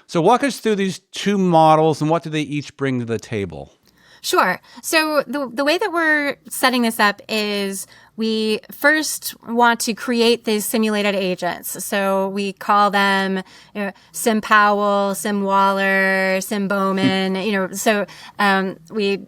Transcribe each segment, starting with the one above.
So walk us through these two models and what do they each bring to the table? Sure. So the way that we're setting this up is we first want to create these simulated agents. So we call them, Sim Powell, Sim Waller, Sim Bowman. So we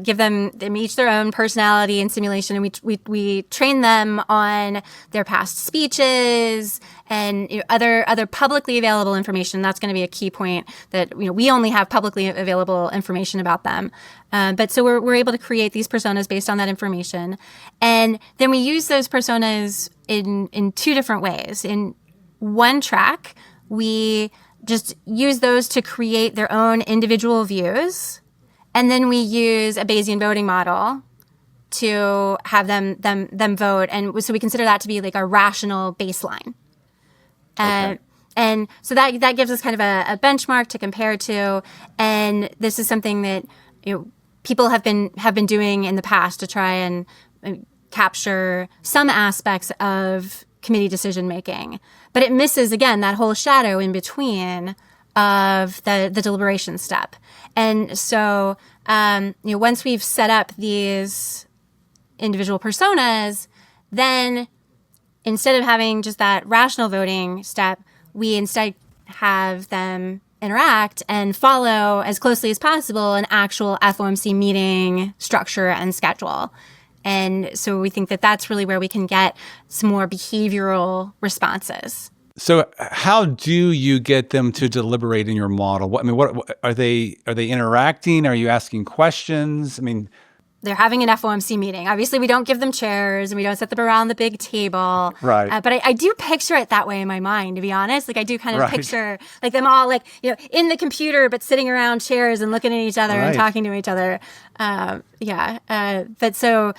give them each their own personality and simulation, and we train them on their past speeches and other publicly available information. That's going to be a key point that we only have publicly available information about them. But so we're able to create these personas based on that information, and then we use those personas in two different ways. In one track, we just use those to create their own individual views. And then we use a Bayesian voting model to have them vote. And so we consider that to be like a rational baseline. Okay. And so that gives us kind of a benchmark to compare to. And this is something that people have been doing in the past to try and capture some aspects of committee decision making. But it misses, again, that whole shadow in between of the deliberation step. And so, once we've set up these individual personas, then instead of having just that rational voting step, we instead have them interact and follow as closely as possible an actual FOMC meeting structure and schedule. And so we think that that's really where we can get some more behavioral responses. So how do you get them to deliberate in your model? What are they interacting? Are you asking questions? They're having an FOMC meeting. Obviously, we don't give them chairs and we don't set them around the big table. Right. But I do picture it that way in my mind, to be honest. Like I do kind of Right. picture like them all in the computer, but sitting around chairs and looking at each other Right. and talking to each other. But so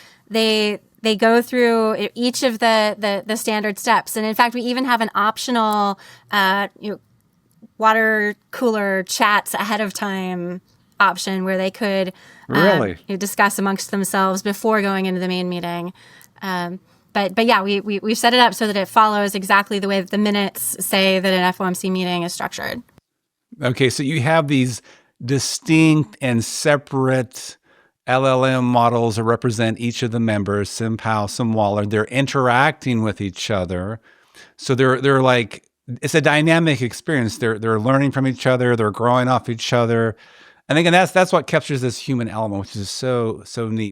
they go through each of the standard steps. And in fact, we even have an optional water cooler chats ahead of time option where they could Really? discuss amongst themselves before going into the main meeting. But yeah, we've set it up so that it follows exactly the way that the minutes say that an FOMC meeting is structured. Okay, so you have these distinct and separate LLM models that represent each of the members, Sim Powell, Sim Waller. They're interacting with each other. So they're like, it's a dynamic experience. They're learning from each other. They're growing off each other. And again, that's what captures this human element, which is so neat.